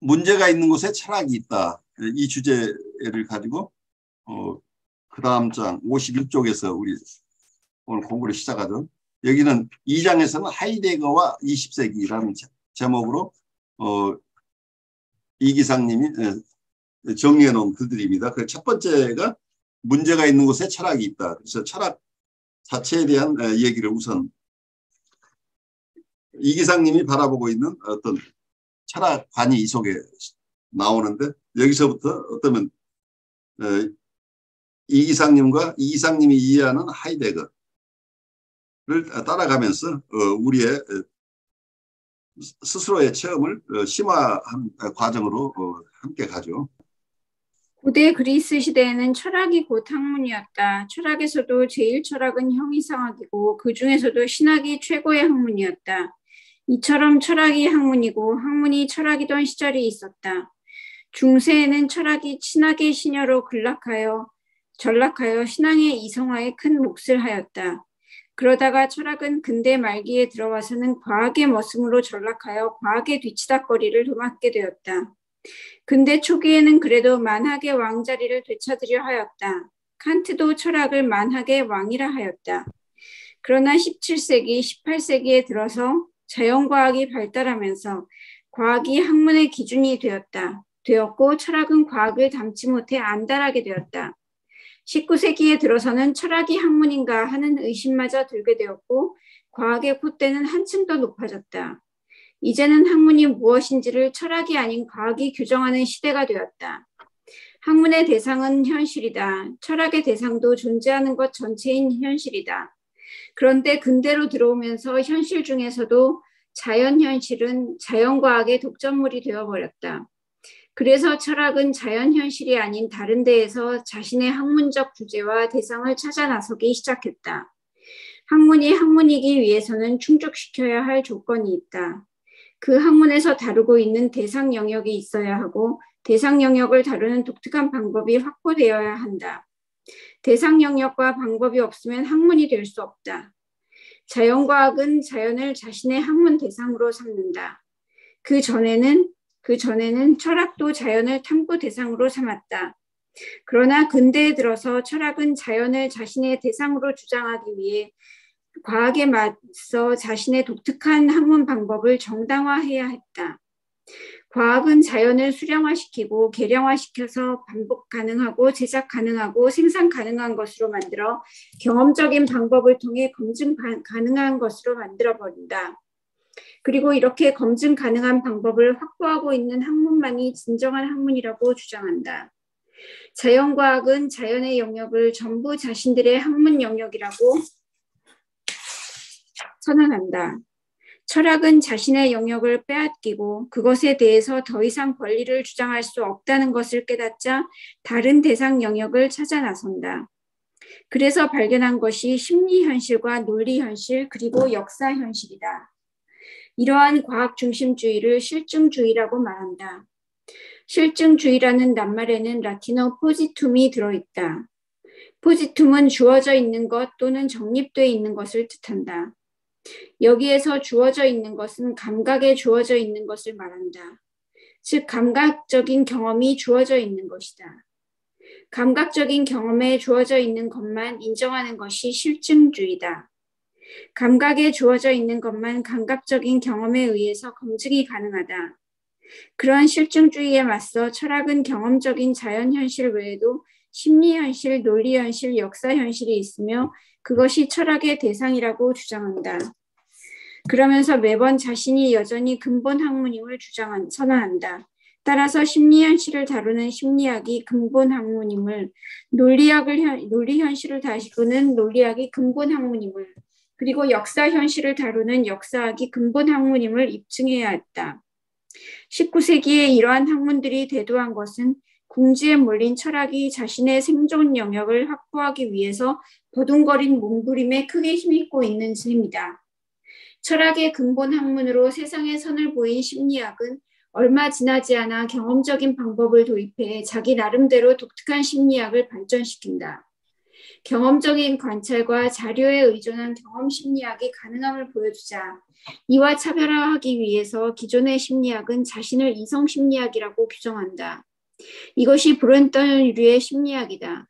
문제가 있는 곳에 철학이 있다. 이 주제를 가지고 그 다음 장 51쪽에서 우리 오늘 공부를 시작하죠. 여기는 2장에서는 하이데거와 20세기라는 제목으로 이 기상님이 정리해 놓은 글들입니다. 그 첫 번째가 문제가 있는 곳에 철학이 있다. 그래서 철학 자체에 대한 얘기를 우선 이 기상님이 바라보고 있는 어떤 철학관이 이 속에 나오는데, 여기서부터 어쩌면 이 기상님이 이해하는 하이데거를 따라가면서 우리의 스스로의 체험을 심화한 과정으로 함께 가죠. 고대 그리스 시대에는 철학이 곧 학문이었다. 철학에서도 제일 철학은 형이상학이고 그 중에서도 신학이 최고의 학문이었다. 이처럼 철학이 학문이고 학문이 철학이던 시절이 있었다. 중세에는 철학이 신학의 신여로 전락하여 신앙의 이성화에 큰 몫을 하였다. 그러다가 철학은 근대 말기에 들어와서는 과학의 머슴으로 전락하여 과학의 뒤치다거리를 도맡게 되었다. 근대 초기에는 그래도 만학의 왕자리를 되찾으려 하였다. 칸트도 철학을 만학의 왕이라 하였다. 그러나 17세기, 18세기에 들어서 자연과학이 발달하면서 과학이 학문의 기준이 되었고 철학은 과학을 담지 못해 안달하게 되었다. 19세기에 들어서는 철학이 학문인가 하는 의심마저 들게 되었고 과학의 콧대는 한층 더 높아졌다. 이제는 학문이 무엇인지를 철학이 아닌 과학이 규정하는 시대가 되었다. 학문의 대상은 현실이다. 철학의 대상도 존재하는 것 전체인 현실이다. 그런데 근대로 들어오면서 현실 중에서도 자연현실은 자연과학의 독점물이 되어버렸다. 그래서 철학은 자연현실이 아닌 다른 데에서 자신의 학문적 주제와 대상을 찾아 나서기 시작했다. 학문이 학문이기 위해서는 충족시켜야 할 조건이 있다. 그 학문에서 다루고 있는 대상 영역이 있어야 하고 대상 영역을 다루는 독특한 방법이 확보되어야 한다. 대상 영역과 방법이 없으면 학문이 될 수 없다. 자연과학은 자연을 자신의 학문 대상으로 삼는다. 그 전에는 철학도 자연을 탐구 대상으로 삼았다. 그러나 근대에 들어서 철학은 자연을 자신의 대상으로 주장하기 위해 과학에 맞서 자신의 독특한 학문 방법을 정당화해야 했다. 과학은 자연을 수량화시키고 계량화시켜서 반복 가능하고 제작 가능하고 생산 가능한 것으로 만들어 경험적인 방법을 통해 검증 가능한 것으로 만들어버린다. 그리고 이렇게 검증 가능한 방법을 확보하고 있는 학문만이 진정한 학문이라고 주장한다. 자연과학은 자연의 영역을 전부 자신들의 학문 영역이라고 선언한다. 철학은 자신의 영역을 빼앗기고 그것에 대해서 더 이상 권리를 주장할 수 없다는 것을 깨닫자 다른 대상 영역을 찾아 나선다. 그래서 발견한 것이 심리현실과 논리현실 그리고 역사현실이다. 이러한 과학 중심주의를 실증주의라고 말한다. 실증주의라는 낱말에는 라틴어 포지툼이 들어있다. 포지툼은 주어져 있는 것 또는 정립되어 있는 것을 뜻한다. 여기에서 주어져 있는 것은 감각에 주어져 있는 것을 말한다. 즉 감각적인 경험이 주어져 있는 것이다. 감각적인 경험에 주어져 있는 것만 인정하는 것이 실증주의다. 감각에 주어져 있는 것만 감각적인 경험에 의해서 검증이 가능하다. 그러한 실증주의에 맞서 철학은 경험적인 자연현실 외에도 심리현실, 논리현실, 역사현실이 있으며 그것이 철학의 대상이라고 주장한다. 그러면서 매번 자신이 여전히 근본 학문임을 선언한다. 따라서 심리현실을 다루는 심리학이 근본 학문임을, 논리현실을 다루는 논리학이 근본 학문임을, 그리고 역사현실을 다루는 역사학이 근본 학문임을 입증해야 했다. 19세기에 이러한 학문들이 대두한 것은 궁지에 몰린 철학이 자신의 생존 영역을 확보하기 위해서 버둥거린 몸부림에 크게 힘입고 있는 셈이다. 철학의 근본 학문으로 세상에 선을 보인 심리학은 얼마 지나지 않아 경험적인 방법을 도입해 자기 나름대로 독특한 심리학을 발전시킨다. 경험적인 관찰과 자료에 의존한 경험 심리학이 가능함을 보여주자 이와 차별화하기 위해서 기존의 심리학은 자신을 이성 심리학이라고 규정한다. 이것이 브렌타노류의 심리학이다.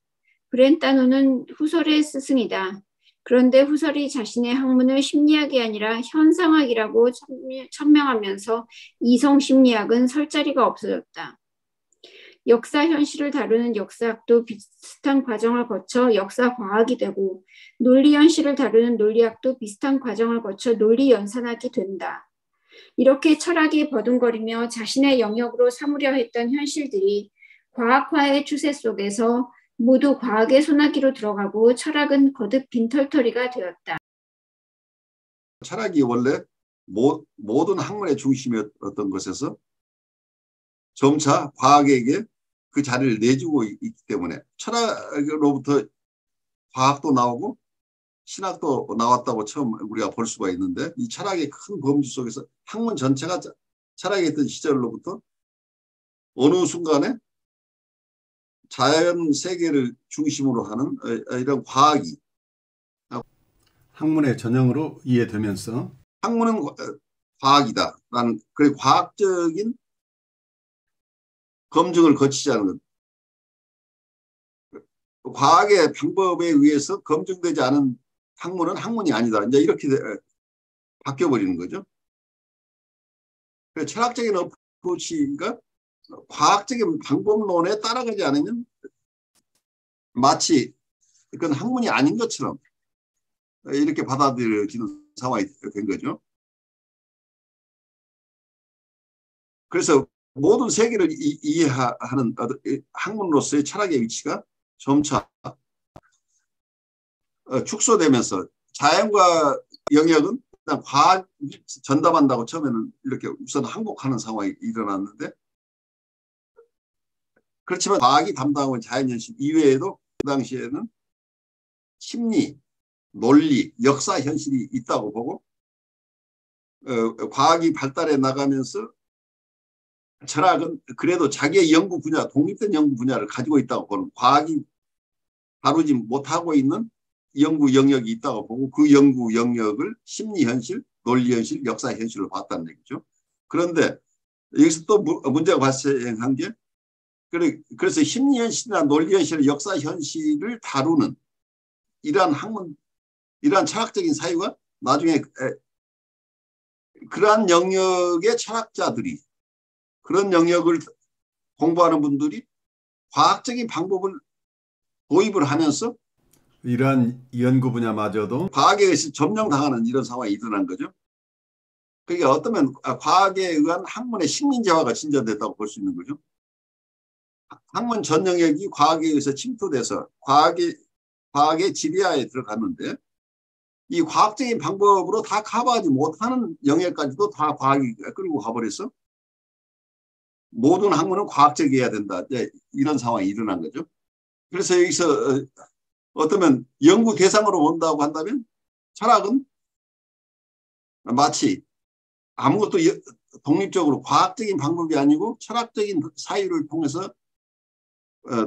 브렌타노는 후설의 스승이다. 그런데 후설이 자신의 학문을 심리학이 아니라 현상학이라고 천명하면서 이성 심리학은 설 자리가 없어졌다. 역사 현실을 다루는 역사학도 비슷한 과정을 거쳐 역사 과학이 되고 논리 현실을 다루는 논리학도 비슷한 과정을 거쳐 논리 연산학이 된다. 이렇게 철학이 버둥거리며 자신의 영역으로 삼으려 했던 현실들이 과학화의 추세 속에서 모두 과학의 소나기로 들어가고 철학은 거듭 빈털터리가 되었다. 철학이 원래 모든 학문의 중심이었던 것에서 점차 과학에게 그 자리를 내주고 있기 때문에 철학으로부터 과학도 나오고 신학도 나왔다고 처음 우리가 볼 수가 있는데, 이 철학의 큰 범주 속에서 학문 전체가 철학이 있던 시절로부터 어느 순간에 자연 세계를 중심으로 하는 이런 과학이 학문의 전형으로 이해되면서 학문은 과학이다라는, 그리고 과학적인 검증을 거치지 않은 것, 과학의 방법에 의해서 검증되지 않은 학문은 학문이 아니다, 이제 이렇게 바뀌어버리는 거죠. 철학적인 어프로치가 과학적인 방법론에 따라가지 않으면 마치 그건 학문이 아닌 것처럼 이렇게 받아들여지는 상황이 된 거죠. 그래서 모든 세계를 이해하는 학문으로서의 철학의 위치가 점차 축소되면서 자연과 영역은 그냥 과학이 전담한다고 처음에는 이렇게 우선 항복하는 상황이 일어났는데, 그렇지만 과학이 담당하는 자연현실 이외에도 그 당시에는 심리, 논리, 역사 현실이 있다고 보고, 과학이 발달해 나가면서 철학은 그래도 자기의 연구 분야, 독립된 연구 분야를 가지고 있다고 보는, 과학이 다루지 못하고 있는 연구 영역이 있다고 보고, 그 연구 영역을 심리 현실, 논리 현실, 역사 현실로 봤다는 얘기죠. 그런데 여기서 또 문제가 발생한 게, 그래서 심리 현실이나 논리 현실, 역사 현실을 다루는 이러한 학문, 이러한 철학적인 사유가 나중에 그러한 영역의 철학자들이, 그런 영역을 공부하는 분들이 과학적인 방법을 도입을 하면서 이러한 연구 분야마저도 과학에 의해서 점령당하는 이런 상황이 일어난 거죠. 그러니까 어쩌면 과학에 의한 학문의 식민지화가 진전됐다고 볼 수 있는 거죠. 학문 전 영역이 과학에 의해서 침투돼서 과학의 지배하에 들어갔는데, 이 과학적인 방법으로 다 커버하지 못하는 영역까지도 다 과학이 끌고 가버려서 모든 학문은 과학적이어야 된다, 이런 상황이 일어난 거죠. 그래서 여기서 어쩌면 연구 대상으로 본다고 한다면 철학은 마치 아무것도 독립적으로 과학적인 방법이 아니고 철학적인 사유를 통해서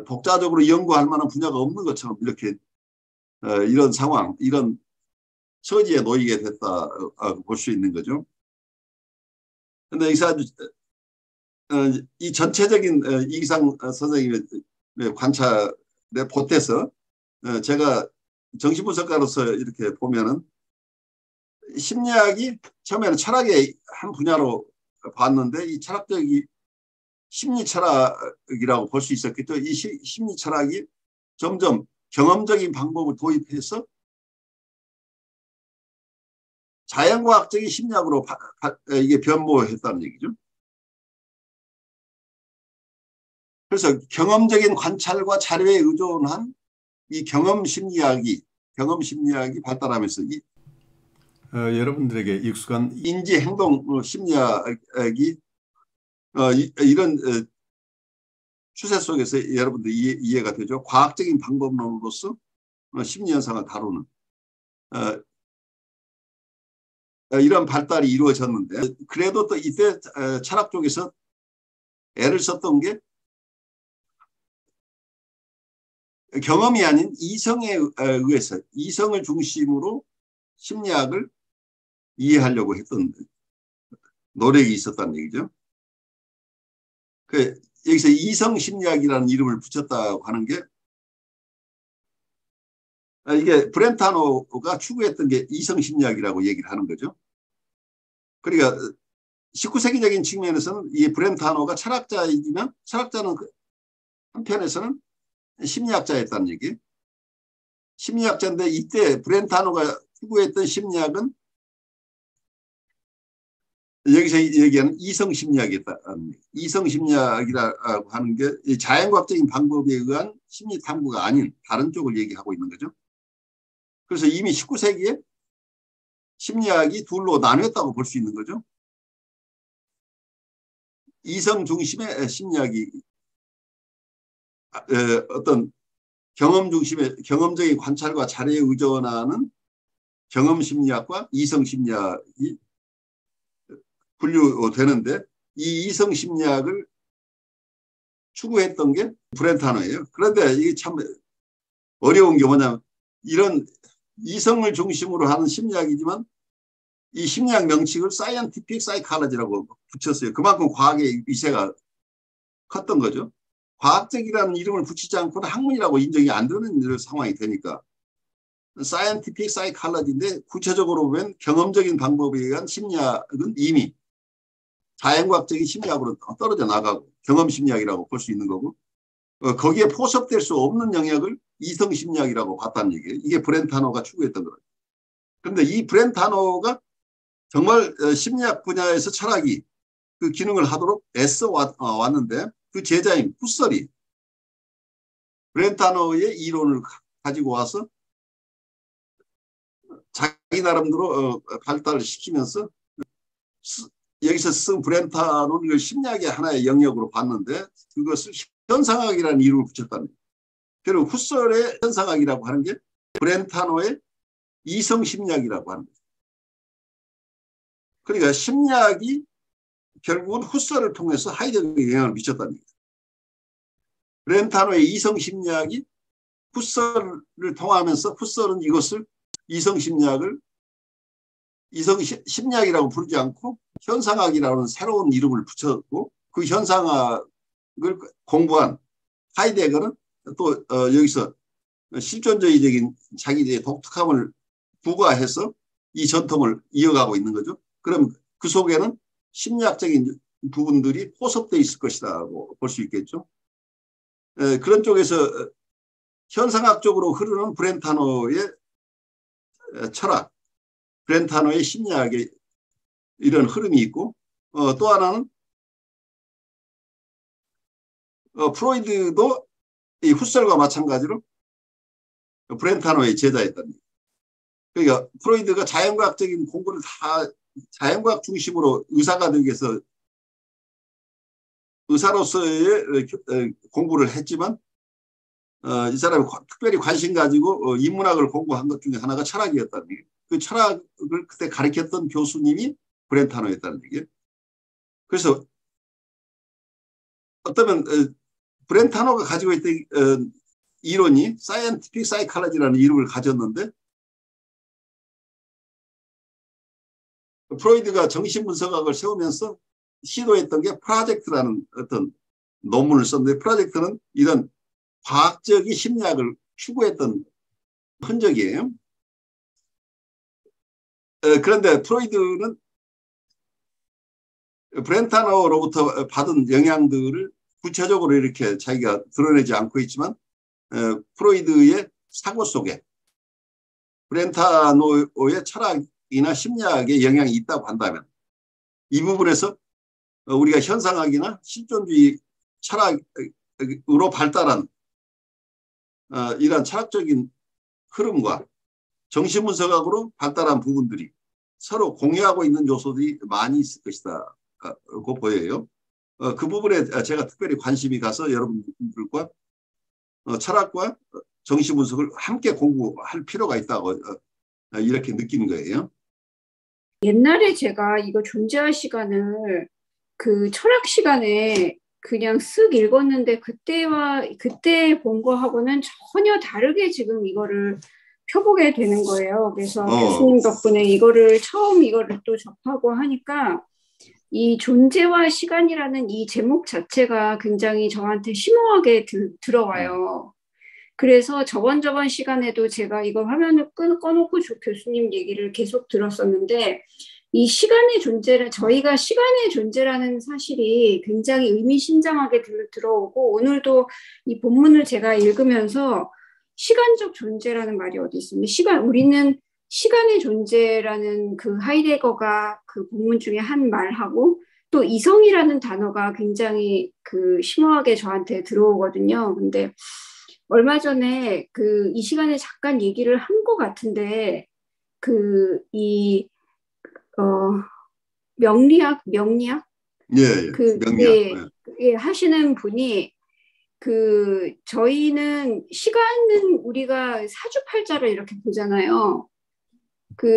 독자적으로 연구할 만한 분야가 없는 것처럼 이렇게 이런 상황, 이런 처지에 놓이게 됐다 볼 수 있는 거죠. 그런데 여기서 이 전체적인 이기상 선생님의 관찰에 보태서 제가 정신분석가로서 이렇게 보면은, 심리학이 처음에는 철학의 한 분야로 봤는데 이 철학적이 심리 철학이라고 볼 수 있었겠죠. 이 심리 철학이 점점 경험적인 방법을 도입해서 자연과학적인 심리학으로 이게 변모했다는 얘기죠. 그래서 경험적인 관찰과 자료에 의존한 이 경험 심리학이 발달하면서 여러분들에게 익숙한 인지 행동 심리학이 이런 추세 속에서 여러분들 이해가 되죠. 과학적인 방법론으로서 심리 현상을 다루는 이런 발달이 이루어졌는데, 그래도 또 이때 철학 쪽에서 애를 썼던 게 경험이 아닌 이성에 의해서 이성을 중심으로 심리학을 이해하려고 했던 노력이 있었다는 얘기죠. 여기서 이성 심리학이라는 이름을 붙였다고 하는 게 이게 브렌타노가 추구했던 게 이성 심리학이라고 얘기를 하는 거죠. 그러니까 19세기적인 측면에서는 이 브렌타노가 철학자이지만 철학자는 한편에서는 심리학자였다는 얘기. 심리학자인데 이때 브렌타노가 추구했던 심리학은 여기서 얘기하는 이성 심리학이었다는 얘기. 이성 심리학이라고 하는 게 자연과학적인 방법에 의한 심리 탐구가 아닌 다른 쪽을 얘기하고 있는 거죠. 그래서 이미 19세기에 심리학이 둘로 나뉘었다고 볼 수 있는 거죠. 이성 중심의 심리학이 어떤 경험 중심의 경험적인 관찰과 자료에 의존하는 경험 심리학과 이성 심리학이 분류되는데 이 이성 심리학을 추구했던 게 브렌타노예요. 그런데 이게 참 어려운 게 뭐냐면 이런 이성을 중심으로 하는 심리학이지만 이 심리학 명칭을 사이언티픽 사이콜로지라고 붙였어요. 그만큼 과학의 위세가 컸던 거죠. 과학적이라는 이름을 붙이지 않고는 학문이라고 인정이 안 되는 상황이 되니까 사이언티픽 사이콜로지인데 구체적으로 보면 경험적인 방법에 의한 심리학은 이미 자연과학적인 심리학으로 떨어져 나가고 경험 심리학이라고 볼 수 있는 거고 거기에 포섭될 수 없는 영역을 이성 심리학이라고 봤다는 얘기예요. 이게 브렌타노가 추구했던 거예요. 그런데 이 브렌타노가 정말 심리학 분야에서 철학이 그 기능을 하도록 애써 왔는데 그 제자인 후설이 브렌타노의 이론을 가지고 와서 자기 나름대로 발달을 시키면서 여기서 쓴 브렌타노는 이걸 심리학의 하나의 영역으로 봤는데 그것을 현상학이라는 이름을 붙였다는 거예요. 그리고 후설의 현상학이라고 하는 게 브렌타노의 이성 심리학이라고 하는 거죠. 그러니까 심리학이 결국은 후설을 통해서 하이데거에 영향을 미쳤다는 거예요. 브렌타노의 이성 심리학이 후설을 통하면서 후설은 이것을 이성 심리학을 이성 심리학이라고 부르지 않고 현상학이라는 새로운 이름을 붙였고 그 현상학을 공부한 하이데거는 또 여기서 실존주의적인 자기의 독특함을 부과해서 이 전통을 이어가고 있는 거죠. 그럼 그 속에는 심리학적인 부분들이 포섭되어 있을 것이라고 볼 수 있겠죠. 그런 쪽에서 현상학적으로 흐르는 브렌타노의 철학, 브렌타노의 심리학의 이런 흐름이 있고 또 하나는 프로이드도 이 후설과 마찬가지로 브렌타노의 제자였다는 거예요. 그러니까 프로이드가 자연과학적인 공부를 다 자연과학 중심으로 의사가 되기 위해서 의사로서의 공부를 했지만 이 사람이 특별히 관심 가지고 인문학을 공부한 것 중에 하나가 철학이었다는 얘기예요. 그 철학을 그때 가르쳤던 교수님이 브렌타노였다는 얘기예요. 그래서 어쩌면 브렌타노가 가지고 있던 이론이 사이언티픽 사이콜로지라는 이름을 가졌는데 프로이드가 정신분석학을 세우면서 시도했던 게 프로젝트라는 어떤 논문을 썼는데 프로젝트는 이런 과학적인 심리학을 추구했던 흔적이에요. 그런데 프로이드는 브렌타노로부터 받은 영향들을 구체적으로 이렇게 자기가 드러내지 않고 있지만 프로이드의 사고 속에 브렌타노의 철학이나 심리학의 영향이 있다고 한다면 이 부분에서 우리가 현상학이나 실존주의 철학으로 발달한 이러한 철학적인 흐름과 정신분석학으로 발달한 부분들이 서로 공유하고 있는 요소들이 많이 있을 것이다고 보여요. 그 부분에 제가 특별히 관심이 가서 여러분들과 철학과 정신분석을 함께 공부할 필요가 있다고 이렇게 느끼는 거예요. 옛날에 제가 이거 존재할 시간을 그 철학 시간에 그냥 쓱 읽었는데 그때 본 거하고는 전혀 다르게 지금 이거를 펴보게 되는 거예요. 그래서 교수님 덕분에 이거를 또 접하고 하니까 이 존재와 시간이라는 이 제목 자체가 굉장히 저한테 심오하게 들어와요. 그래서 저번 시간에도 제가 이거 화면을 꺼놓고 교수님 얘기를 계속 들었었는데 이 시간의 존재를 저희가 시간의 존재라는 사실이 굉장히 의미심장하게 들어오고 오늘도 이 본문을 제가 읽으면서 시간적 존재라는 말이 어디 있습니까? 우리는 시간의 존재라는 그 하이데거가 그 본문 중에 한 말하고 또 이성이라는 단어가 굉장히 그 심오하게 저한테 들어오거든요. 근데 얼마 전에 이 시간에 잠깐 얘기를 한 것 같은데 명리학 명리학. 하시는 분이 저희는 시간은 우리가 사주팔자를 이렇게 보잖아요.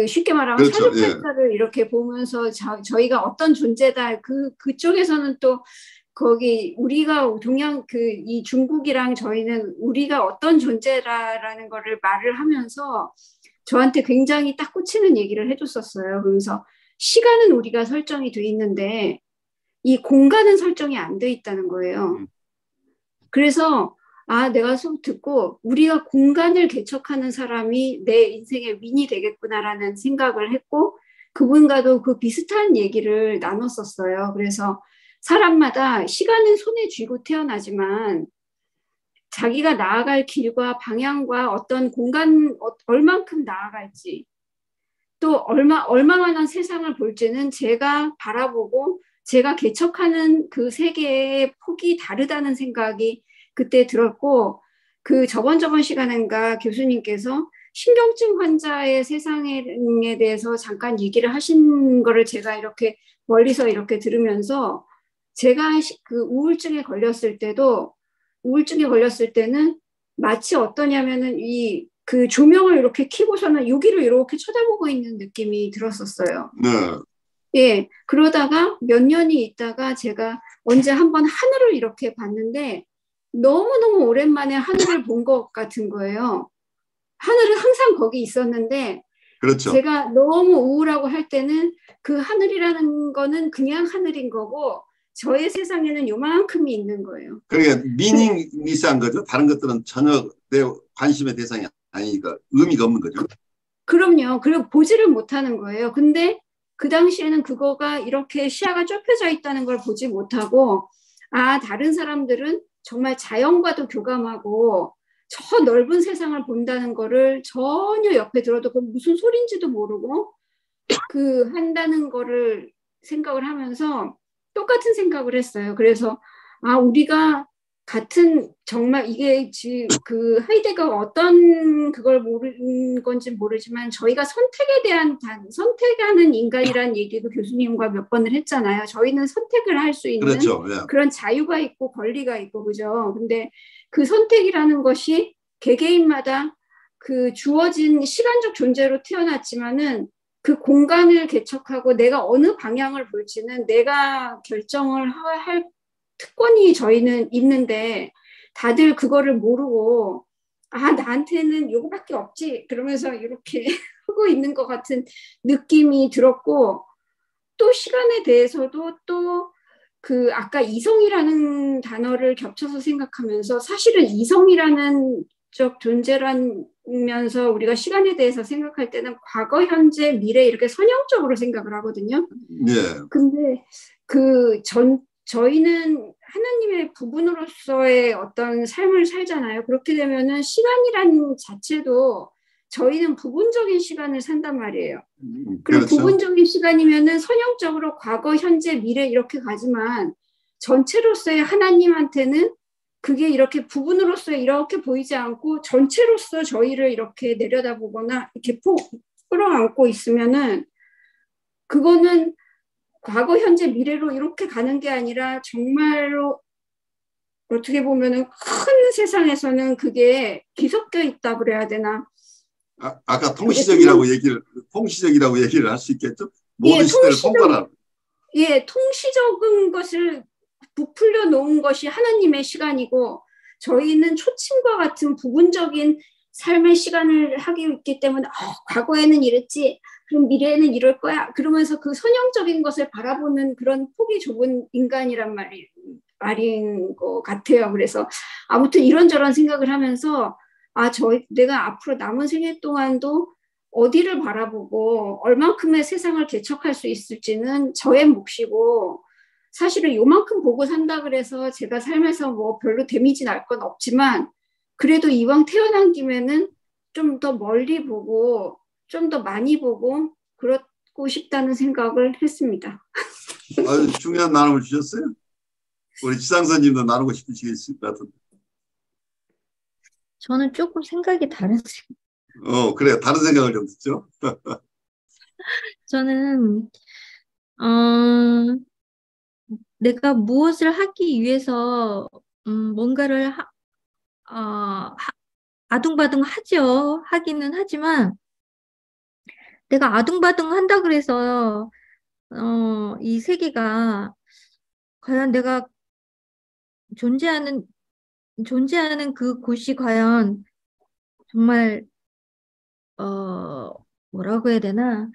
쉽게 말하면 그렇죠. 사주팔자를 이렇게 보면서 저희가 어떤 존재다. 그쪽에서는 또 거기 우리가 이 중국이랑 저희는 우리가 어떤 존재라는 거를 말을 하면서 저한테 굉장히 딱 꽂히는 얘기를 해줬었어요. 그러면서 시간은 우리가 설정이 돼 있는데 이 공간은 설정이 안 돼 있다는 거예요. 그래서 내가 수업 듣고 우리가 공간을 개척하는 사람이 내 인생의 윈이 되겠구나라는 생각을 했고 그분과도 그 비슷한 얘기를 나눴었어요. 그래서 사람마다 시간은 손에 쥐고 태어나지만 자기가 나아갈 길과 방향과 어떤 공간 얼만큼 나아갈지 또 얼마만한 세상을 볼지는 제가 바라보고 제가 개척하는 그 세계의 폭이 다르다는 생각이 그때 들었고 저번 시간인가 교수님께서 신경증 환자의 세상에 대해서 잠깐 얘기를 하신 거를 제가 이렇게 멀리서 이렇게 들으면서 제가 우울증에 걸렸을 때는 마치 어떠냐면은 조명을 이렇게 켜고서는 여기를 이렇게 쳐다보고 있는 느낌이 들었었어요. 네. 예, 그러다가 몇 년이 있다가 제가 언제 한번 하늘을 이렇게 봤는데 너무너무 오랜만에 하늘을 본 것 같은 거예요. 하늘은 항상 거기 있었는데 그렇죠. 제가 너무 우울하고 할 때는 그 하늘이라는 거는 그냥 하늘인 거고 저의 세상에는 요만큼이 있는 거예요. 그러니까 미닝리스한 거죠. 다른 것들은 전혀 내 관심의 대상이 아니니까 의미가 없는 거죠. 그럼요. 그리고 보지를 못하는 거예요. 근데 그 당시에는 그거가 이렇게 시야가 좁혀져 있다는 걸 보지 못하고 다른 사람들은 정말 자연과도 교감하고 저 넓은 세상을 본다는 거를 전혀 옆에 들어도 그 무슨 소린지도 모르고 한다는 거를 생각을 하면서 똑같은 생각을 했어요. 그래서 우리가 같은 정말 이게 하이데거가 어떤 그걸 모르는 건지 모르지만 저희가 선택하는 인간이라는 얘기도 교수님과 몇 번을 했잖아요. 저희는 선택을 할 수 있는 그렇죠. 그런 자유가 있고 권리가 있고 그죠. 근데 그 선택이라는 것이 개개인마다 주어진 시간적 존재로 태어났지만은 그 공간을 개척하고 내가 어느 방향을 볼지는 내가 결정을 할 특권이 저희는 있는데 다들 그거를 모르고 나한테는 요거밖에 없지 그러면서 이렇게 하고 있는 것 같은 느낌이 들었고 또 시간에 대해서도 또 아까 이성이라는 단어를 겹쳐서 생각하면서 사실은 이성이라는 존재라면서 우리가 시간에 대해서 생각할 때는 과거, 현재, 미래 이렇게 선형적으로 생각을 하거든요. 네. 근데 저희는 하나님의 부분으로서의 어떤 삶을 살잖아요. 그렇게 되면은 시간이라는 자체도 저희는 부분적인 시간을 산단 말이에요. 그리고 그렇죠. 부분적인 시간이면은 선형적으로 과거, 현재, 미래 이렇게 가지만 전체로서의 하나님한테는 그게 이렇게 부분으로서 이렇게 보이지 않고 전체로서 저희를 이렇게 내려다보거나 이렇게 끌어안고 있으면은 그거는 과거, 현재, 미래로 이렇게 가는 게 아니라 정말로 어떻게 보면은 큰 세상에서는 그게 뒤섞여 있다 그래야 되나? 아까 통시적이라고 얘기를 할 수 있겠죠? 모든 시대를 통과하는. 통시적인 것을 부풀려 놓은 것이 하나님의 시간이고 저희는 초침과 같은 부분적인 삶의 시간을 하기 있기 때문에 과거에는 이랬지 그럼 미래에는 이럴 거야 그러면서 그 선형적인 것을 바라보는 그런 폭이 좁은 인간이란 말인 것 같아요. 그래서 아무튼 이런저런 생각을 하면서 내가 앞으로 남은 생애 동안도 어디를 바라보고 얼만큼의 세상을 개척할 수 있을지는 저의 몫이고 사실은 요만큼 보고 산다 그래서 제가 삶에서 뭐 별로 데미지 날 건 없지만 그래도 이왕 태어난 김에는 좀 더 멀리 보고 좀 더 많이 보고 그러고 싶다는 생각을 했습니다. 아주 중요한 나눔을 주셨어요. 우리 지상선님도 나누고 싶으시겠을 것 같은데. 저는 조금 생각이 다른. 그래요. 다른 생각을 좀 듣죠. 저는 내가 무엇을 하기 위해서 뭔가를 아둥바둥 하기는 하지만 내가 아둥바둥 한다 그래서 이 세계가 과연 내가 존재하는 그 곳이 과연 정말 뭐라고 해야 되나?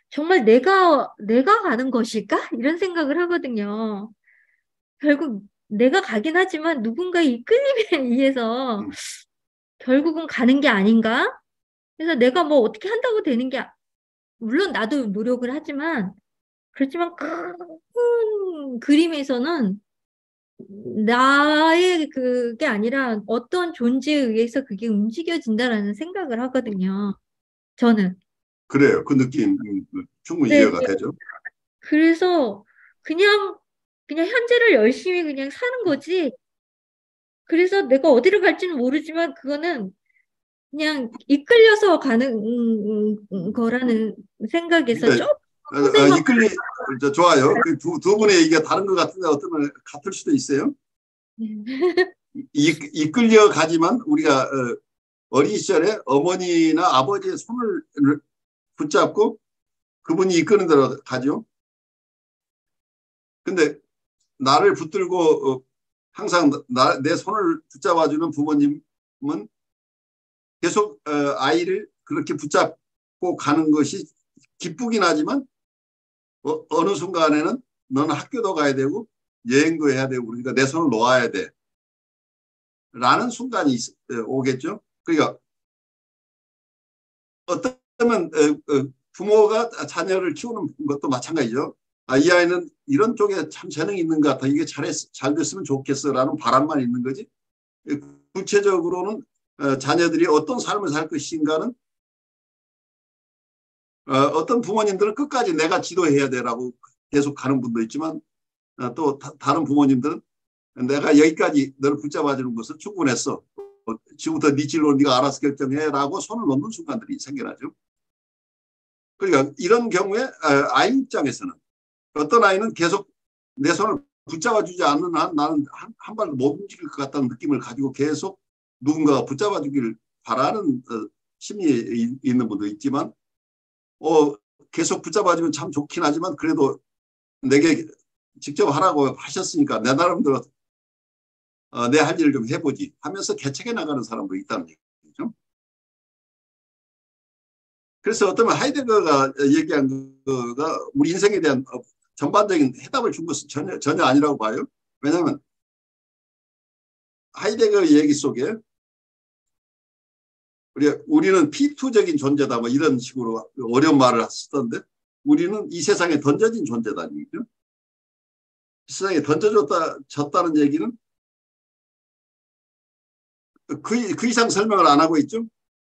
정말 내가 가는 것일까? 이런 생각을 하거든요. 결국 내가 가긴 하지만 누군가의 이끌림에 의해서 결국은 가는 게 아닌가? 그래서 내가 뭐 어떻게 한다고 되는 게 물론 나도 노력을 하지만 그렇지만 큰 그림에서는 나의 그게 아니라 어떤 존재에 의해서 그게 움직여진다라는 생각을 하거든요. 저는. 그래요. 그 느낌 충분히 네, 이해가 되죠. 그래서 그냥 현재를 열심히 그냥 사는 거지. 그래서 내가 어디로 갈지는 모르지만 그거는 그냥 이끌려서 가는 거라는 생각에서 네. 조금 좋아요. 그 두 분의 얘기가 다른 것 같은데 어떤 건 같을 수도 있어요. 이끌려 가지만 우리가 어린 시절에 어머니나 아버지의 손을 붙잡고 그분이 이끄는 대로 가죠. 근데 나를 붙들고 항상 내 손을 붙잡아주는 부모님은 계속 아이를 그렇게 붙잡고 가는 것이 기쁘긴 하지만 어느 순간에는 너는 학교도 가야 되고 여행도 해야 되고 그러니까 내 손을 놓아야 돼 라는 순간이 오겠죠. 그러니까 어쩌면 부모가 자녀를 키우는 것도 마찬가지죠. 이 아이는 이런 쪽에 참 재능이 있는 것 같아. 이게 잘 됐으면 좋겠어라는 바람만 있는 거지. 구체적으로는 자녀들이 어떤 삶을 살 것인가는 어떤 부모님들은 끝까지 내가 지도해야 되라고 계속 가는 분도 있지만 또 다른 부모님들은 내가 여기까지 너를 붙잡아주는 것은 충분했어. 지금부터 네 진로는 네가 알아서 결정해라고 손을 놓는 순간들이 생겨나죠. 그러니까 이런 경우에 아이 입장에서는 어떤 아이는 계속 내 손을 붙잡아주지 않는 한 나는 한 발도 못 움직일 것 같다는 느낌을 가지고 계속 누군가가 붙잡아주기를 바라는 심리에 있는 분도 있지만 계속 붙잡아주면 참 좋긴 하지만 그래도 내게 직접 하라고 하셨으니까 내 나름대로 내 할 일을 좀 해보지 하면서 개척해 나가는 사람도 있다는 얘기죠. 그래서 어쩌면 하이데거가 얘기한 거가 우리 인생에 대한 전반적인 해답을 준 것은 전혀 아니라고 봐요. 왜냐하면 하이데거 얘기 속에 우리는 P2적인 존재다 뭐 이런 식으로 어려운 말을 쓰던데 우리는 이 세상에 던져진 존재다는 얘기죠. 세상에 던져졌다는 얘기는 그 이상 설명을 안 하고 있죠.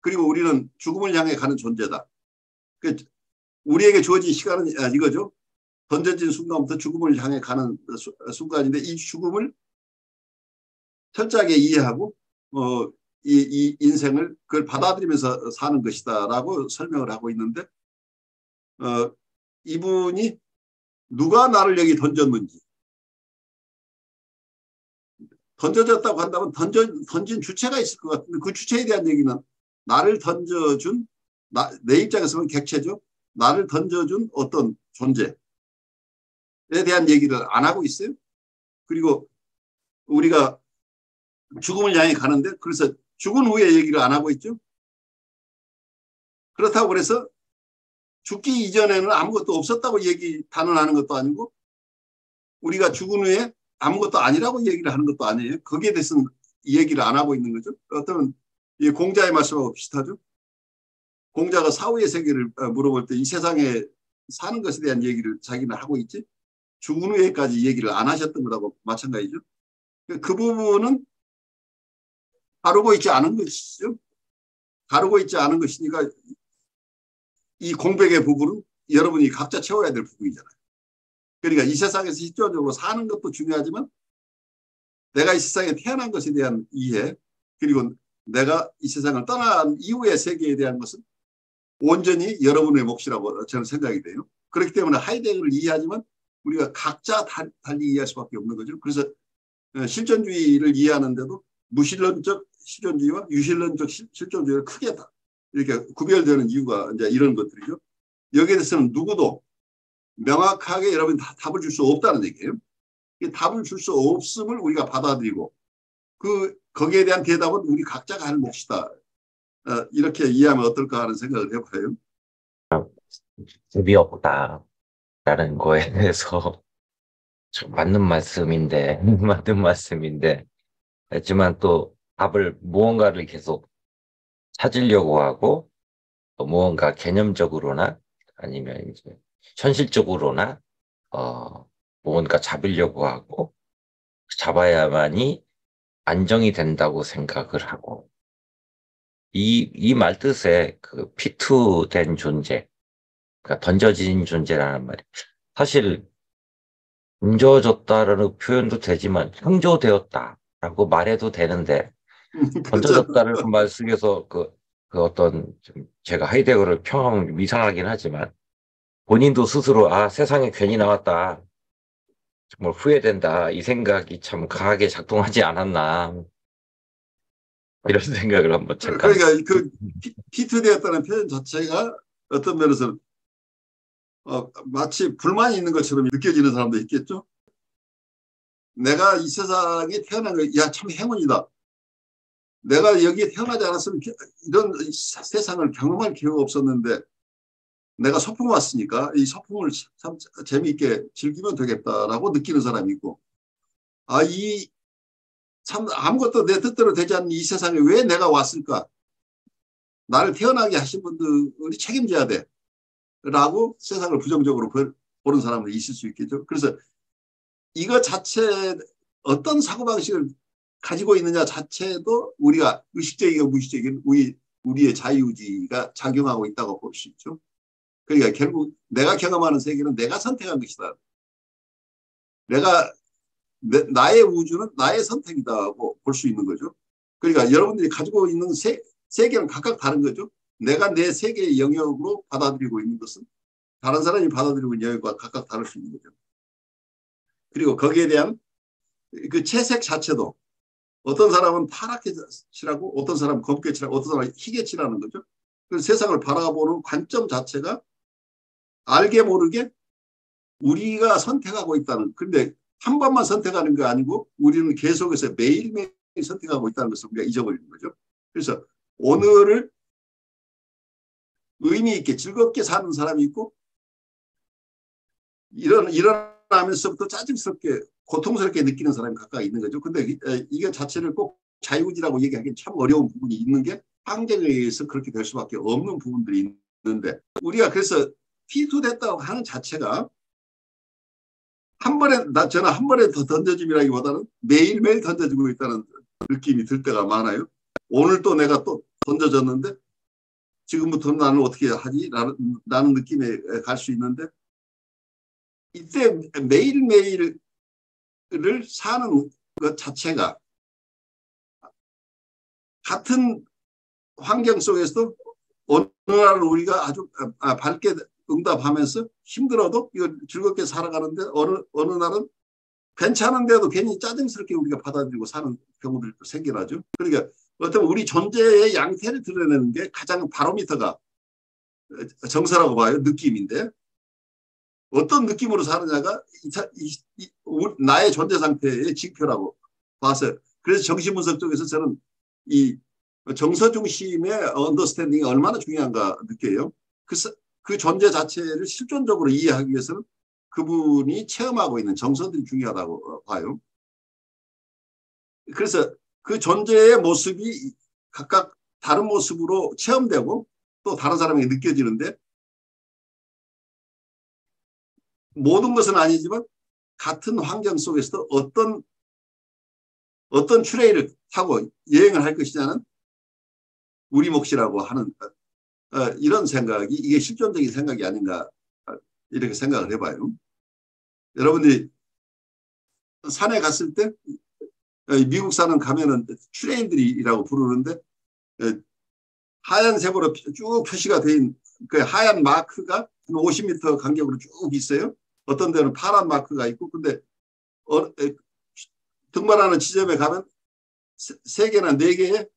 그리고 우리는 죽음을 향해 가는 존재다. 우리에게 주어진 시간은 이거죠. 던져진 순간부터 죽음을 향해 가는 순간인데 이 죽음을 철저하게 이해하고 이 인생을 그걸 받아들이면서 사는 것이다라고 설명을 하고 있는데 이분이 누가 나를 여기 던졌는지 던져졌다고 한다면 던진 주체가 있을 것 같은데 그 주체에 대한 얘기는 나를 던져준 내 입장에서는 객체죠. 나를 던져준 어떤 존재에 대한 얘기를 안 하고 있어요. 그리고 우리가 죽음을 향해 가는데 그래서 죽은 후에 얘기를 안 하고 있죠. 그렇다고 그래서 죽기 이전에는 아무것도 없었다고 단언하는 것도 아니고 우리가 죽은 후에 아무것도 아니라고 얘기를 하는 것도 아니에요. 거기에 대해서는 얘기를 안 하고 있는 거죠. 어떤 공자의 말씀하고 비슷하죠. 공자가 사후의 세계를 물어볼 때 이 세상에 사는 것에 대한 얘기를 자기는 하고 있지 죽은 후에까지 얘기를 안 하셨던 거라고 마찬가지죠. 그 부분은 다루고 있지 않은 것이죠. 다루고 있지 않은 것이니까 이 공백의 부분은 여러분이 각자 채워야 될 부분이잖아요. 그러니까 이 세상에서 실질적으로 사는 것도 중요하지만 내가 이 세상에 태어난 것에 대한 이해 그리고 내가 이 세상을 떠난 이후의 세계에 대한 것은 온전히 여러분의 몫이라고 저는 생각이 돼요. 그렇기 때문에 하이데거를 이해하지만 우리가 각자 달리 이해할 수밖에 없는 거죠. 그래서 실존주의를 이해하는데도 무신론적 실존주의와 유신론적 실존주의가 크게 이렇게 구별되는 이유가 이제 이런 것들이죠. 여기에 대해서는 누구도 명확하게 여러분이 답을 줄 수 없다는 얘기예요. 답을 줄 수 없음을 우리가 받아들이고 거기에 대한 대답은 우리 각자가 할 몫이다. 이렇게 이해하면 어떨까 하는 생각을 해봐요. 재미없다라는 거에 대해서 좀 맞는 말씀인데 하지만 또 답을 무언가를 계속 찾으려고 하고 또 무언가 개념적으로나 아니면 이제 현실적으로나 무언가 잡으려고 하고 잡아야만이 안정이 된다고 생각을 하고 이 말뜻에 그 피투된 존재, 그러니까 던져진 존재라는 말이 사실 던져졌다라는 표현도 되지만 형조되었다라고 말해도 되는데 던져졌다는 말 속에서 그 어떤 좀 제가 하이데거를 평하면 이상하긴 하지만 본인도 스스로 세상에 괜히 나왔다 정말 후회된다 이 생각이 참 강하게 작동하지 않았나 이런 생각을 한번 잠깐. 그러니까 그 피투되었다는 표현 자체가 어떤 면에서 마치 불만이 있는 것처럼 느껴지는 사람도 있겠죠. 내가 이 세상에 태어난 거, 참 행운이다. 내가 여기에 태어나지 않았으면 이런 세상을 경험할 기회가 없었는데 내가 소풍 왔으니까 이 소풍을 참 재미있게 즐기면 되겠다라고 느끼는 사람이 있고 참 아무것도 내 뜻대로 되지 않는 이 세상에 왜 내가 왔을까? 나를 태어나게 하신 분들이 책임져야 돼. 라고 세상을 부정적으로 보는 사람도 있을 수 있겠죠. 그래서 이거 자체 어떤 사고방식을 가지고 있느냐 자체도 우리가 의식적이고 무의식적인 우리의 자유의지가 작용하고 있다고 볼 수 있죠. 그러니까 결국 내가 경험하는 세계는 내가 선택한 것이다. 나의 우주는 나의 선택이다고 볼 수 있는 거죠. 그러니까 여러분들이 가지고 있는 세계는 각각 다른 거죠. 내가 내 세계의 영역으로 받아들이고 있는 것은 다른 사람이 받아들이고 있는 영역과 각각 다를 수 있는 거죠. 그리고 거기에 대한 그 채색 자체도 어떤 사람은 파랗게 칠하고 어떤 사람은 검게 칠하고 어떤 사람은 희게 칠하는 거죠. 그래서 세상을 바라보는 관점 자체가 알게 모르게 우리가 선택하고 있다는, 근데 한 번만 선택하는 게 아니고 우리는 계속해서 매일매일 선택하고 있다는 것을 우리가 잊어버리는 거죠. 그래서 오늘을 의미 있게 즐겁게 사는 사람이 있고 일어나면서부터 짜증스럽게 고통스럽게 느끼는 사람이 각각 있는 거죠. 근데 이게 자체를 꼭 자유의지라고 얘기하기는 참 어려운 부분이 있는 게 환경에 의해서 그렇게 될 수밖에 없는 부분들이 있는데, 우리가 그래서 피투됐다고 하는 자체가 저는 한 번에 더 던져짐이라기보다는 매일매일 던져지고 있다는 느낌이 들 때가 많아요. 오늘 또 내가 또 던져졌는데 지금부터 나는 어떻게 하지? 라는 느낌에 갈 수 있는데, 이때 매일매일을 사는 것 자체가 같은 환경 속에서도 어느 날은 우리가 아주 밝게 응답하면서 힘들어도 이거 즐겁게 살아가는데 어느 날은 괜찮은데도 괜히 짜증스럽게 우리가 받아들이고 사는 경우들도 생겨나죠. 그러니까 어떤 우리 존재의 양태를 드러내는 게 가장 바로미터가 정서라고 봐요. 느낌인데, 어떤 느낌으로 사느냐가 나의 존재 상태의 지표라고 봐서 그래서 정신분석 쪽에서 저는 이 정서 중심의 언더스탠딩이 얼마나 중요한가 느껴요. 그 존재 자체를 실존적으로 이해하기 위해서는 그분이 체험하고 있는 정서들이 중요하다고 봐요. 그래서 그 존재의 모습이 각각 다른 모습으로 체험되고 또 다른 사람에게 느껴지는데 모든 것은 아니지만 같은 환경 속에서도 어떤 트레이를 타고 여행을 할 것이냐는 우리 몫이라고 하는 이런 생각이 이게 실존적인 생각이 아닌가 이렇게 생각을 해봐요. 여러분들이 산에 갔을 때 미국 산은 가면은 트레일들이라고 부르는데 하얀색으로 쭉 표시가 된 그 하얀 마크가 한 50m 간격으로 쭉 있어요. 어떤 데는 파란 마크가 있고 근데 등반하는 지점에 가면 3개나 4개의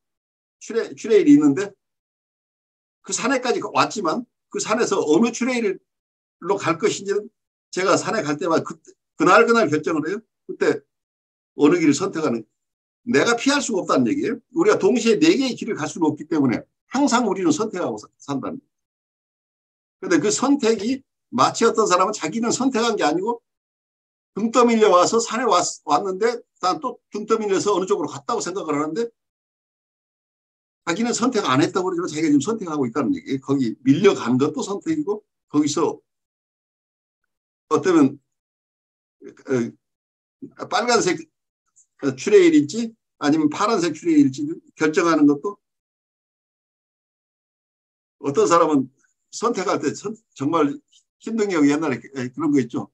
트레일이 있는데 그 산에까지 왔지만 그 산에서 어느 트레일로 갈 것인지는 제가 산에 갈 때마다 그날 결정을 해요. 그때 어느 길을 선택하는 내가 피할 수가 없다는 얘기예요. 우리가 동시에 4개의 길을 갈 수는 없기 때문에 항상 우리는 선택하고 산다는 거예요. 그런데 그 선택이 마치 어떤 사람은 자기는 선택한 게 아니고 등 떠밀려 와서 산에 왔는데 난 또 등 떠밀려서 어느 쪽으로 갔다고 생각을 하는데 자기는 선택 안 했다고 그러지만 자기가 지금 선택하고 있다는 얘기예요. 거기 밀려간 것도 선택이고 거기서 어쩌면 빨간색 트레일일지 아니면 파란색 트레일일지 결정하는 것도 어떤 사람은 선택할 때 정말 힘든 경우 옛날에 그런 거 있죠.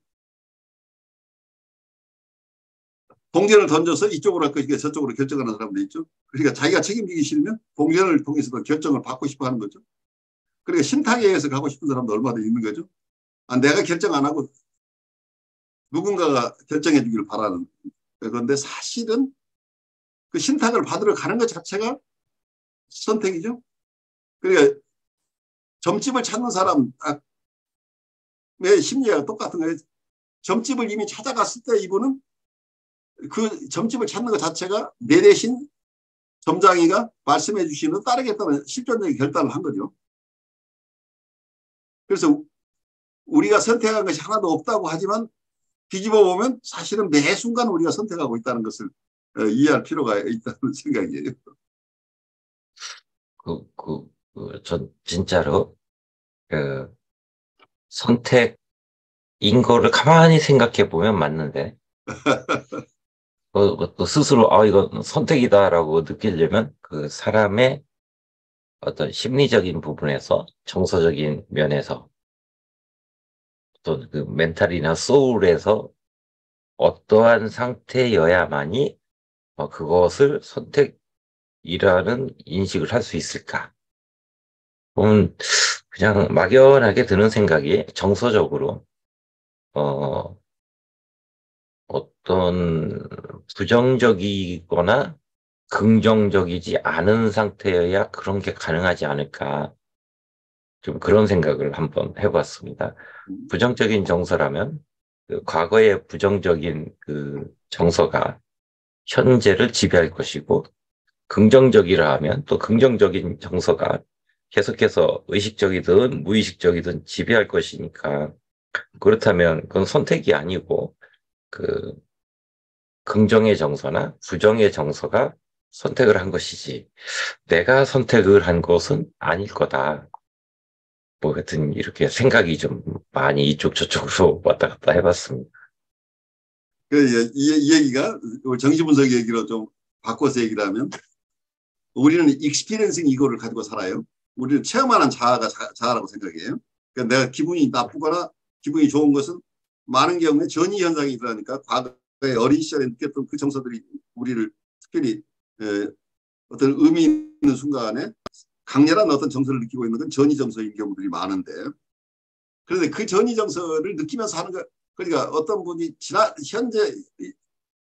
동전을 던져서 이쪽으로 할 것이니까 저쪽으로 결정하는 사람도 있죠. 그러니까 자기가 책임지기 싫으면 동전을 통해서도 결정을 받고 싶어 하는 거죠. 그러니까 신탁에 의해서 가고 싶은 사람도 얼마나 있는 거죠. 내가 결정 안 하고 누군가가 결정해 주기를 바라는. 그런데 사실은 그 신탁을 받으러 가는 것 자체가 선택이죠. 그러니까 점집을 찾는 사람의 심리가 똑같은 거예요. 점집을 이미 찾아갔을 때 이분은 그 점집을 찾는 것 자체가 내 대신 점장이가 말씀해 주시는 따르겠다는 실존적인 결단을 한 거죠. 그래서 우리가 선택한 것이 하나도 없다고 하지만 뒤집어 보면 사실은 매 순간 우리가 선택하고 있다는 것을 이해할 필요가 있다는 생각이에요. 전 진짜로 선택인 거를 가만히 생각해 보면 맞는데 또 스스로 이거 선택이다라고 느끼려면 그 사람의 어떤 심리적인 부분에서 정서적인 면에서 또 그 멘탈이나 소울에서 어떠한 상태여야만이 그것을 선택이라는 인식을 할 수 있을까? 그냥 막연하게 드는 생각이 정서적으로 어떤 부정적이거나 긍정적이지 않은 상태여야 그런 게 가능하지 않을까. 좀 그런 생각을 한번 해봤습니다. 부정적인 정서라면 그 과거의 부정적인 그 정서가 현재를 지배할 것이고 긍정적이라 하면 또 긍정적인 정서가 계속해서 의식적이든 무의식적이든 지배할 것이니까 그렇다면 그건 선택이 아니고 그 긍정의 정서나 부정의 정서가 선택을 한 것이지 내가 선택을 한 것은 아닐 거다. 뭐 같은 이렇게 생각이 좀 많이 이쪽 저쪽으로 왔다 갔다 해봤습니다. 이 얘기가 정신분석 얘기로 좀 바꿔서 얘기를 하면 우리는 익스피리언싱 이거를 가지고 살아요. 우리는 체험하는 자아가 자아라고 생각해요. 그러니까 내가 기분이 나쁘거나 기분이 좋은 것은 많은 경우에 전이 현상이 일어나니까 과거에 어린 시절에 느꼈던 그 정서들이 우리를 특별히 어떤 의미 있는 순간에 강렬한 어떤 정서를 느끼고 있는 건 전이 정서인 경우들이 많은데 그런데 그 전이 정서를 느끼면서 하는 거 그러니까 어떤 분이 현재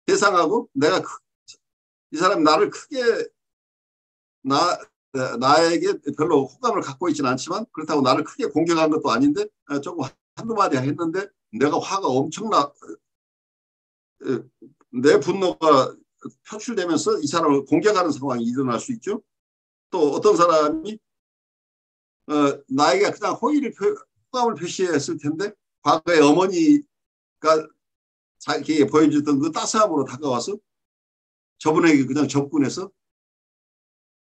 대상하고 내가 이 사람이 나를 크게 나에게 별로 호감을 갖고 있지는 않지만 그렇다고 나를 크게 공격한 것도 아닌데 조금 한두 마디 했는데 내가 화가 내 분노가 표출되면서 이 사람을 공격하는 상황이 일어날 수 있죠. 또 어떤 사람이 나에게 그냥 호감을 표시했을 텐데 과거에 어머니가 자기에게 보여줬던 그 따스함으로 다가와서 저분에게 그냥 접근해서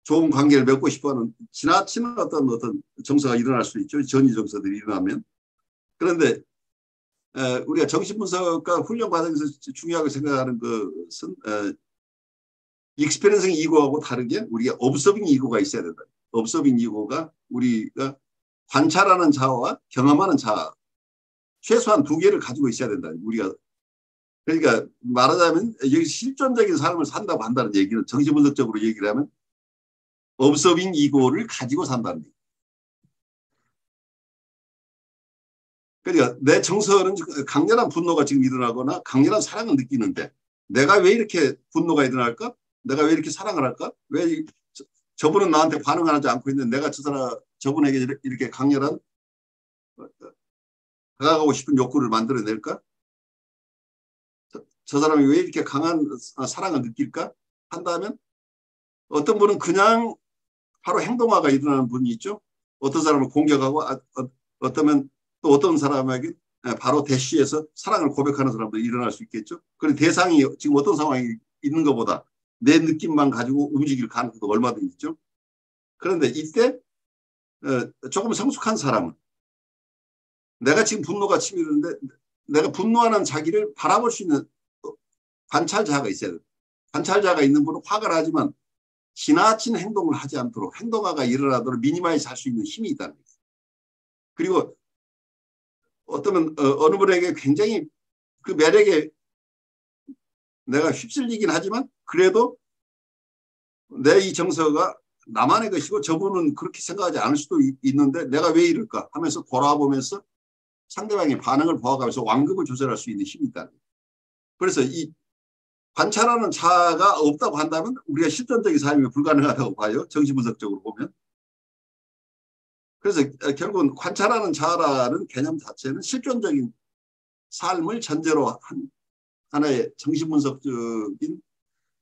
좋은 관계를 맺고 싶어하는 지나치는 어떤 정서가 일어날 수 있죠. 전이 정서들이 일어나면. 그런데 우리가 정신분석과 훈련 과정에서 중요하게 생각하는 것은 익스페리언싱 이고하고 다르게 우리가 observing 이고가 있어야 된다. observing 이고가 우리가 관찰하는 자아와 경험하는 자아 최소한 두 개를 가지고 있어야 된다. 우리가 그러니까 말하자면 여기 실존적인 삶을 산다고 한다는 얘기는 정신분석적으로 얘기를 하면 observing 이고를 가지고 산다는 얘기. 그러니까 내 정서는 강렬한 분노가 지금 일어나거나 강렬한 사랑을 느끼는데 내가 왜 이렇게 분노가 일어날까? 내가 왜 이렇게 사랑을 할까? 왜 저분은 나한테 반응하지 않고 있는데 내가 저분에게 이렇게 강렬한 다가가고 싶은 욕구를 만들어낼까? 저 사람이 왜 이렇게 강한 사랑을 느낄까? 한다면 어떤 분은 그냥 바로 행동화가 일어나는 분이 있죠. 어떤 사람을 공격하고 또 어떤 사람에게 바로 대쉬해서 사랑을 고백하는 사람도 일어날 수 있겠죠. 그런 대상이 지금 어떤 상황이 있는 것보다 내 느낌만 가지고 움직일 가능성도 얼마든지 있죠. 그런데 이때 조금 성숙한 사람은 내가 지금 분노가 치밀는데 내가 분노하는 자기를 바라볼 수 있는 관찰자가 있어야 돼요. 관찰자가 있는 분은 화가 나지만 지나친 행동을 하지 않도록 행동화가 일어나도록 미니마이즈 할 수 있는 힘이 있다는 거예요. 그리고 어떤 어느 분에게 굉장히 그 매력에 내가 휩쓸리긴 하지만 그래도 내 이 정서가 나만의 것이고 저분은 그렇게 생각하지 않을 수도 있는데 내가 왜 이럴까 하면서 돌아보면서 상대방의 반응을 보아가면서 완급을 조절할 수 있는 힘이 있다는 거예요. 그래서 이 관찰하는 자가 없다고 한다면 우리가 실존적인 삶이 불가능하다고 봐요. 정신분석적으로 보면. 그래서 결국은 관찰하는 자라는 개념 자체는 실존적인 삶을 전제로 한 하나의 정신분석적인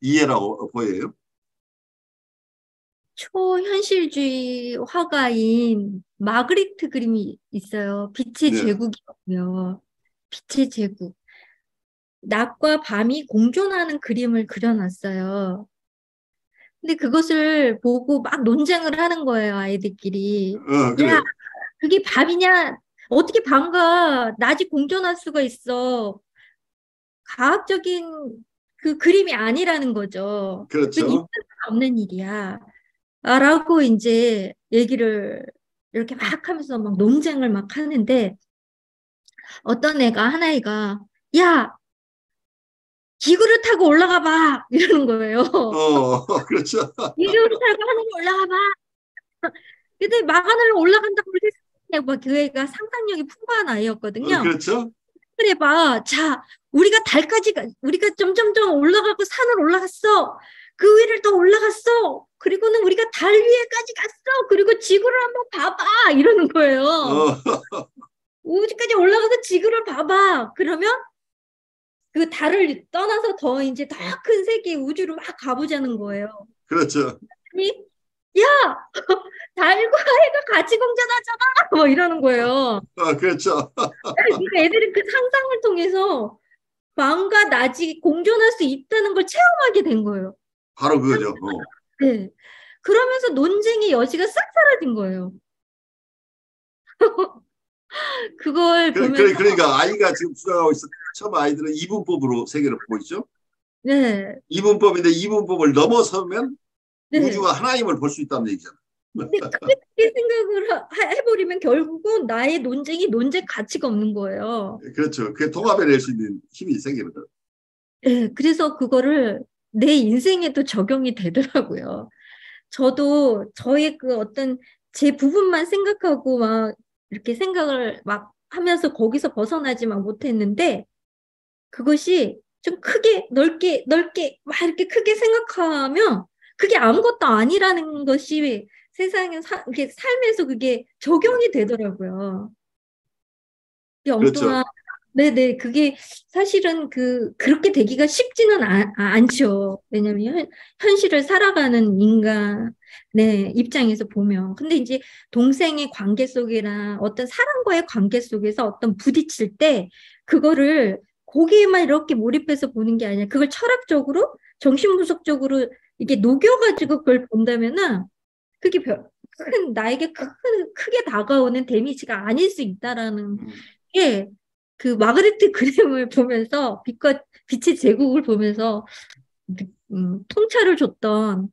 이해라고 보여요. 초현실주의 화가인 마그리트 그림이 있어요. 빛의 네. 제국이거든요. 빛의 제국. 낮과 밤이 공존하는 그림을 그려놨어요. 근데 그것을 보고 막 논쟁을 하는 거예요, 아이들끼리. 그래. 야, 그게 밤이냐? 어떻게 밤과 낮이 공존할 수가 있어? 과학적인 그 그림이 아니라는 거죠. 그건 그렇죠. 있을 수 없는 일이야. 라고 이제 얘기를 이렇게 막 하면서 막 논쟁을 막 하는데 어떤 한 아이가 야, 기구를 타고 올라가 봐! 이러는 거예요. 그렇죠. 기구를 타고 하늘로 올라가 봐! 근데 마하늘로 올라간다고 그랬을 막 그 애가 상상력이 풍부한 아이였거든요. 그렇죠. 그래 봐. 자, 우리가 점점점 올라가고 산을 올라갔어. 그 위를 또 올라갔어. 그리고는 우리가 달 위에까지 갔어. 그리고 지구를 한번 봐봐. 이러는 거예요. 우주까지 올라가서 지구를 봐봐. 그러면 그 달을 떠나서 더 이제 더 큰 세계 우주로 막 가보자는 거예요. 그렇죠. 아니, 야, 달과 해가 같이 공존하잖아. 뭐 이러는 거예요. 그렇죠. 그러니까 애들은 그 상상을 통해서 밤과 낮이 공존할 수 있다는 걸 체험하게 된 거예요. 바로 그거죠. 네. 그러면서 논쟁의 여지가 싹 사라진 거예요. 그걸 보면서 그러니까 아이가 지금 주장하고 있어. 처음 아이들은 이분법으로 세계를 보고 있죠. 네. 이분법인데 이분법을 넘어서면 네. 우주가 하나임을 볼 수 있다는 얘기잖아. 근데 크게 생각을 해버리면 결국은 나의 논쟁이 논쟁 가치가 없는 거예요. 그렇죠. 그게 통합해낼 수 있는 힘이 생기는 거예요. 네, 그래서 그거를 내 인생에도 적용이 되더라고요. 저도 저의 그 어떤 제 부분만 생각하고 막 이렇게 생각을 막 하면서 거기서 벗어나지 막 못했는데 그것이 좀 크게 넓게 막 이렇게 크게 생각하면 그게 아무것도 아니라는 것이 세상에 이렇게 삶에서 그게 적용이 되더라고요. 이게 엉뚱한 그렇죠. 네네. 그게 사실은 그렇게 되기가 쉽지는 않죠. 왜냐면 현실을 살아가는 인간의 입장에서 보면. 근데 이제 동생의 관계 속이나 어떤 사람과의 관계 속에서 어떤 부딪힐 때 그거를 거기에만 이렇게 몰입해서 보는 게 아니라 그걸 철학적으로, 정신분석적으로 이게 녹여가지고 그걸 본다면은 그게 나에게 크게 다가오는 데미지가 아닐 수 있다라는 게 그 마그리트 그림을 보면서 빛의 제국을 보면서 통찰을 줬던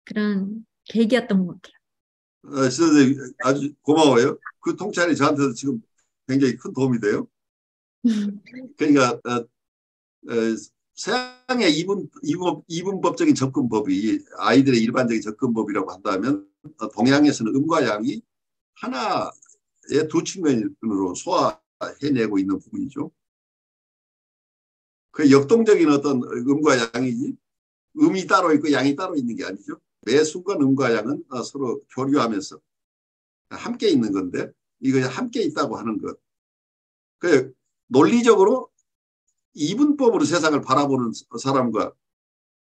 그런 계기였던 것 같아요. 선생님 아주 고마워요. 그 통찰이 저한테도 지금 굉장히 큰 도움이 돼요. 그러니까 서양의 이분법적인 접근법이 아이들의 일반적인 접근법이라고 한다면 동양에서는 음과 양이 하나의 두 측면으로 소화해내고 있는 부분이죠. 그 역동적인 어떤 음과 양이지 음이 따로 있고 양이 따로 있는 게 아니죠. 매 순간 음과 양은 서로 교류하면서 함께 있는 건데 이거 함께 있다고 하는 것. 그 논리적으로 이분법으로 세상을 바라보는 사람과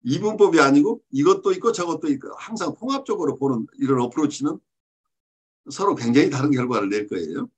이분법이 아니고 이것도 있고 저것도 있고 항상 통합적으로 보는 이런 어프로치는 서로 굉장히 다른 결과를 낼 거예요.